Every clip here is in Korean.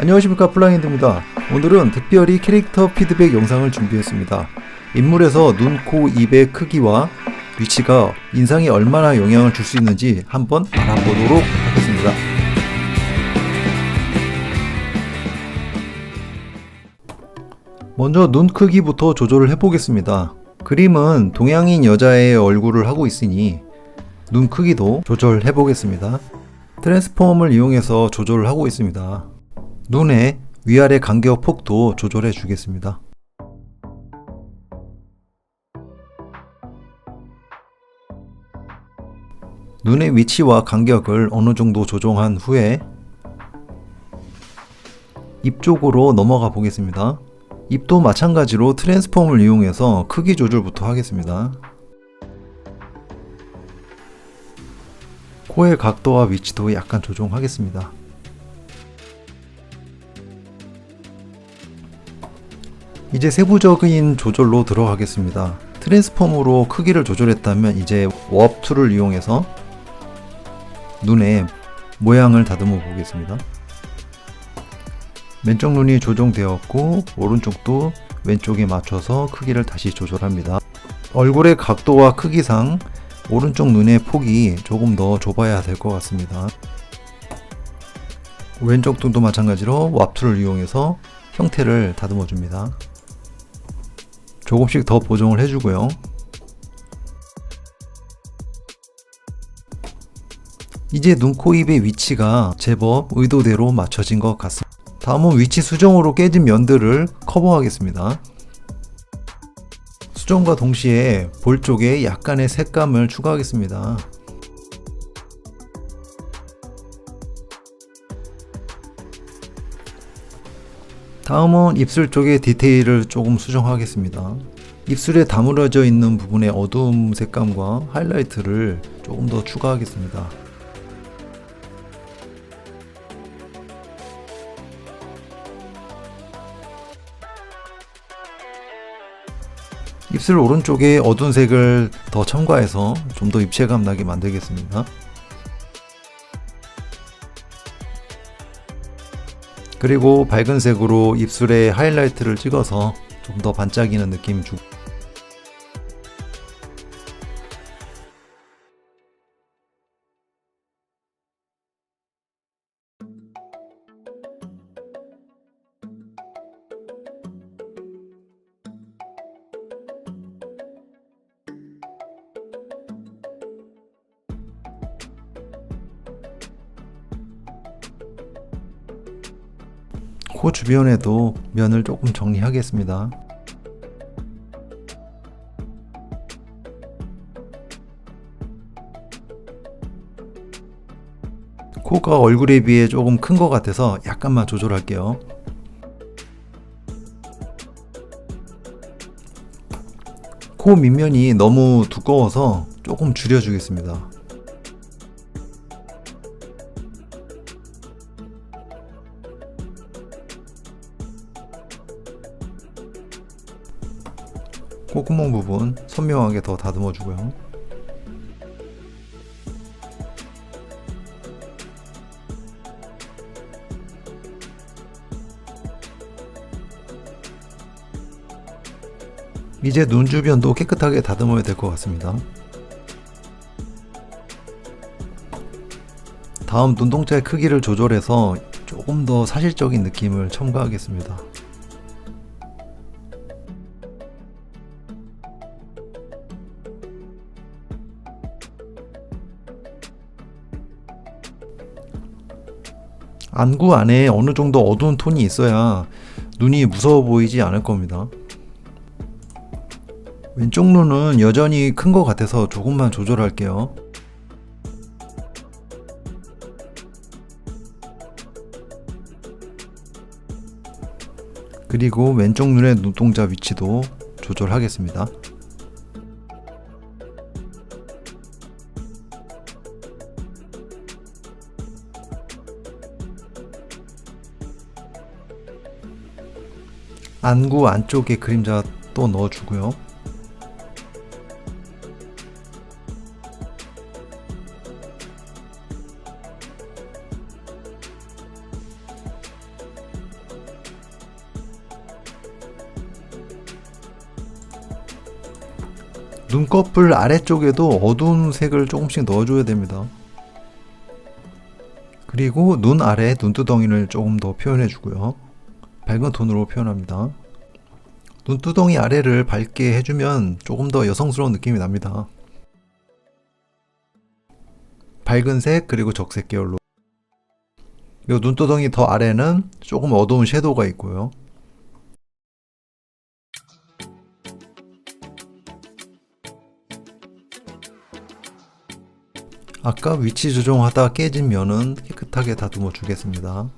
안녕하십니까, 플라잉드입니다. 오늘은 특별히 캐릭터 피드백 영상을 준비했습니다. 인물에서 눈, 코, 입의 크기와 위치가 인상에 얼마나 영향을 줄 수 있는지 한번 알아보도록 하겠습니다. 먼저 눈 크기부터 조절을 해보겠습니다. 그림은 동양인 여자의 얼굴을 하고 있으니 눈 크기도 조절해보겠습니다. 트랜스폼을 이용해서 조절을 하고 있습니다. 눈의 위아래 간격 폭도 조절해 주겠습니다. 눈의 위치와 간격을 어느 정도 조정한 후에 입 쪽으로 넘어가 보겠습니다. 입도 마찬가지로 트랜스폼을 이용해서 크기 조절부터 하겠습니다. 코의 각도와 위치도 약간 조정하겠습니다. 이제 세부적인 조절로 들어가겠습니다. 트랜스폼으로 크기를 조절했다면 이제 워프 툴을 이용해서 눈의 모양을 다듬어 보겠습니다. 왼쪽 눈이 조정되었고 오른쪽도 왼쪽에 맞춰서 크기를 다시 조절합니다. 얼굴의 각도와 크기상 오른쪽 눈의 폭이 조금 더 좁아야 될 것 같습니다. 왼쪽 눈도 마찬가지로 워프 툴을 이용해서 형태를 다듬어 줍니다. 조금씩 더 보정을 해주고요. 이제 눈, 코, 입의 위치가 제법 의도대로 맞춰진 것 같습니다. 다음은 위치 수정으로 깨진 면들을 커버하겠습니다. 수정과 동시에 볼 쪽에 약간의 색감을 추가하겠습니다. 다음은 입술 쪽의 디테일을 조금 수정하겠습니다. 입술에 다물어져 있는 부분의 어두움 색감과 하이라이트를 조금 더 추가하겠습니다. 입술 오른쪽에 어두운 색을 더 첨가해서 좀 더 입체감 나게 만들겠습니다. 그리고 밝은 색으로 입술에 하이라이트를 찍어서 좀 더 반짝이는 느낌 주고 코 주변에도 면을 조금 정리하겠습니다. 코가 얼굴에 비해 조금 큰 것 같아서 약간만 조절할게요. 코 밑면이 너무 두꺼워서 조금 줄여주겠습니다. 콧구멍 부분 선명하게 더 다듬어 주고요. 이제 눈 주변도 깨끗하게 다듬어야 될 것 같습니다. 다음 눈동자의 크기를 조절해서 조금 더 사실적인 느낌을 첨가하겠습니다. 안구 안에 어느 정도 어두운 톤이 있어야 눈이 무서워 보이지 않을 겁니다. 왼쪽 눈은 여전히 큰 것 같아서 조금만 조절할게요. 그리고 왼쪽 눈의 눈동자 위치도 조절하겠습니다. 안구 안쪽에 그림자 또 넣어주고요. 눈꺼풀 아래쪽에도 어두운 색을 조금씩 넣어줘야 됩니다. 그리고 눈 아래 눈두덩이를 조금 더 표현해 주고요. 밝은 톤으로 표현합니다. 눈두덩이 아래를 밝게 해주면 조금 더 여성스러운 느낌이 납니다. 밝은 색 그리고 적색 계열로. 그리고 눈두덩이 더 아래는 조금 어두운 섀도우가 있고요. 아까 위치 조정하다 깨진 면은 깨끗하게 다듬어 주겠습니다.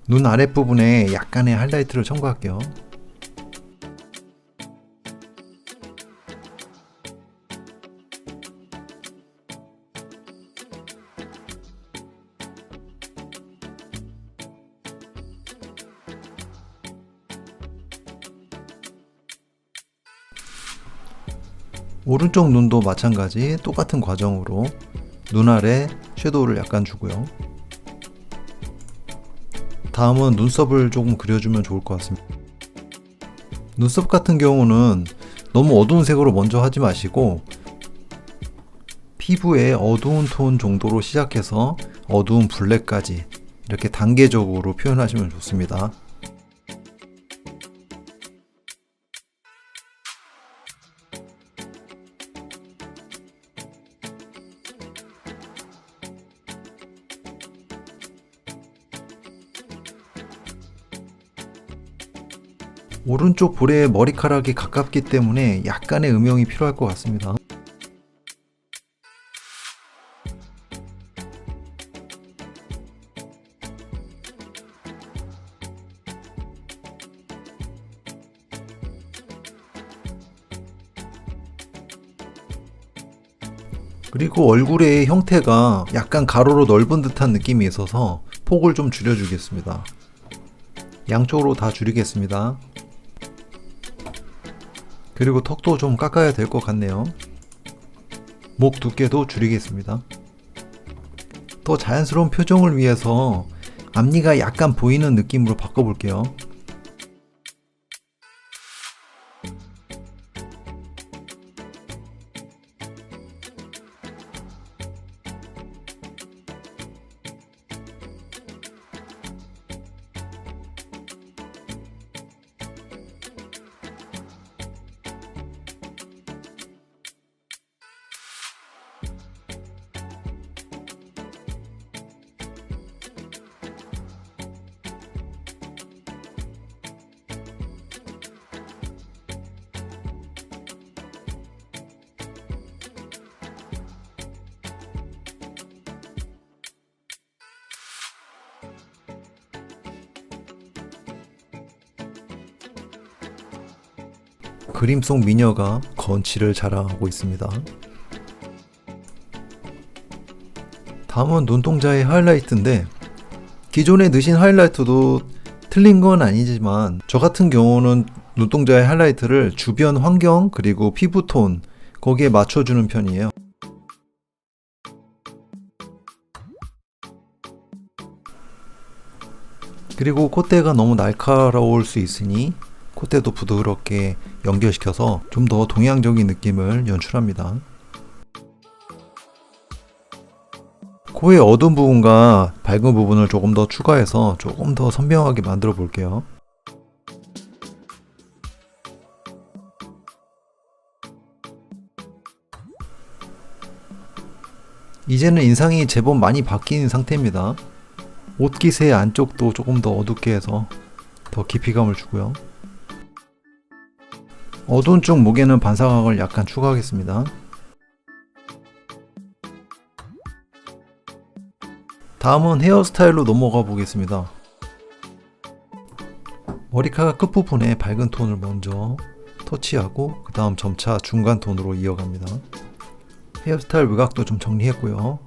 눈 아랫부분에 약간의 하이라이트를 첨가할게요. 오른쪽 눈도 마찬가지 똑같은 과정으로 눈 아래 섀도우를 약간 주고요. 다음은 눈썹을 조금 그려주면 좋을 것 같습니다. 눈썹 같은 경우는 너무 어두운 색으로 먼저 하지 마시고 피부의 어두운 톤 정도로 시작해서 어두운 블랙까지 이렇게 단계적으로 표현하시면 좋습니다. 오른쪽 볼에 머리카락이 가깝기 때문에 약간의 음영이 필요할 것 같습니다. 그리고 얼굴의 형태가 약간 가로로 넓은 듯한 느낌이 있어서 폭을 좀 줄여주겠습니다. 양쪽으로 다 줄이겠습니다. 그리고 턱도 좀 깎아야 될 것 같네요. 목 두께도 줄이겠습니다. 더 자연스러운 표정을 위해서 앞니가 약간 보이는 느낌으로 바꿔볼게요. 그림 속 미녀가 건치를 자랑하고 있습니다. 다음은 눈동자의 하이라이트인데 기존에 넣으신 하이라이트도 틀린 건 아니지만 저 같은 경우는 눈동자의 하이라이트를 주변 환경 그리고 피부톤 거기에 맞춰주는 편이에요. 그리고 콧대가 너무 날카로울 수 있으니 콧대도 부드럽게 연결시켜서 좀 더 동양적인 느낌을 연출합니다. 코의 어두운 부분과 밝은 부분을 조금 더 추가해서 조금 더 선명하게 만들어 볼게요. 이제는 인상이 제법 많이 바뀐 상태입니다. 옷깃의 안쪽도 조금 더 어둡게 해서 더 깊이감을 주고요. 어두운 쪽 목에는 반사각을 약간 추가하겠습니다. 다음은 헤어스타일로 넘어가 보겠습니다. 머리카락 끝부분에 밝은 톤을 먼저 터치하고 그 다음 점차 중간 톤으로 이어갑니다. 헤어스타일 외곽도 좀 정리했고요.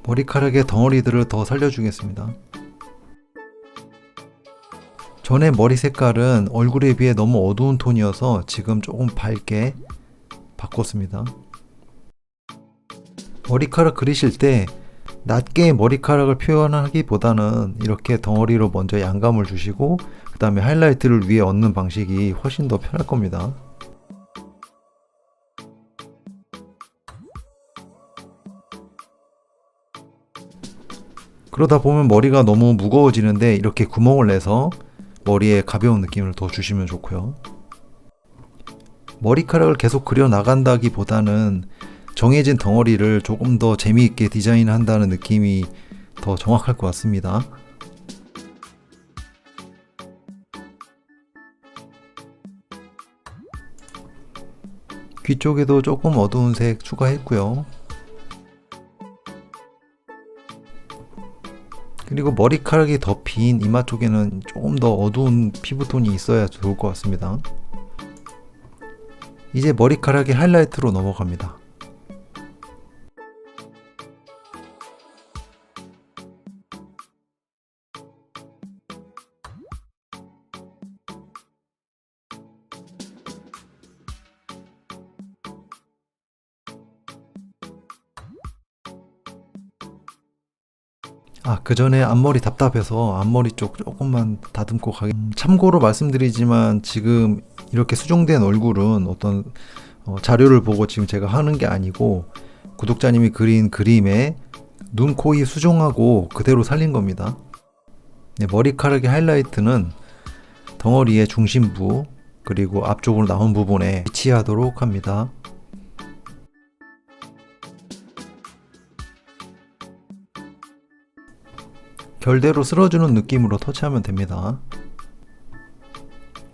머리카락의 덩어리들을 더 살려주겠습니다. 전에 머리 색깔은 얼굴에 비해 너무 어두운 톤이어서 지금 조금 밝게 바꿨습니다. 머리카락 그리실 때 낮게 머리카락을 표현하기보다는 이렇게 덩어리로 먼저 양감을 주시고 그 다음에 하이라이트를 위에 얹는 방식이 훨씬 더 편할 겁니다. 그러다 보면 머리가 너무 무거워지는데 이렇게 구멍을 내서 머리에 가벼운 느낌을 더 주시면 좋고요. 머리카락을 계속 그려 나간다기보다는 정해진 덩어리를 조금 더 재미있게 디자인한다는 느낌이 더 정확할 것 같습니다. 귀 쪽에도 조금 어두운 색 추가했고요. 그리고 머리카락이 더 빈 이마 쪽에는 조금 더 어두운 피부톤이 있어야 좋을 것 같습니다. 이제 머리카락의 하이라이트로 넘어갑니다. 그 전에 앞머리 답답해서 앞머리 쪽 조금만 다듬고 참고로 말씀드리지만 지금 이렇게 수정된 얼굴은 어떤 자료를 보고 지금 제가 하는 게 아니고 구독자님이 그린 그림에 눈, 코, 입 수정하고 그대로 살린 겁니다. 네, 머리카락의 하이라이트는 덩어리의 중심부 그리고 앞쪽으로 나온 부분에 위치하도록 합니다. 결대로 쓸어주는 느낌으로 터치하면 됩니다.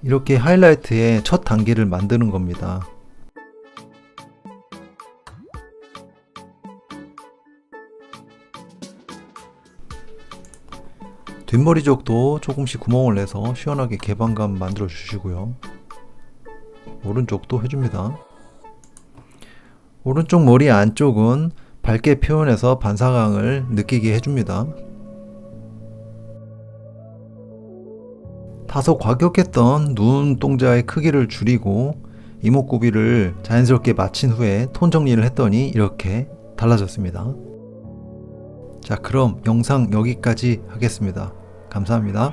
이렇게 하이라이트의 첫 단계를 만드는 겁니다. 뒷머리 쪽도 조금씩 구멍을 내서 시원하게 개방감 만들어 주시고요. 오른쪽도 해줍니다. 오른쪽 머리 안쪽은 밝게 표현해서 반사광을 느끼게 해줍니다. 다소 과격했던 눈동자의 크기를 줄이고 이목구비를 자연스럽게 마친 후에 톤 정리를 했더니 이렇게 달라졌습니다. 자, 그럼 영상 여기까지 하겠습니다. 감사합니다.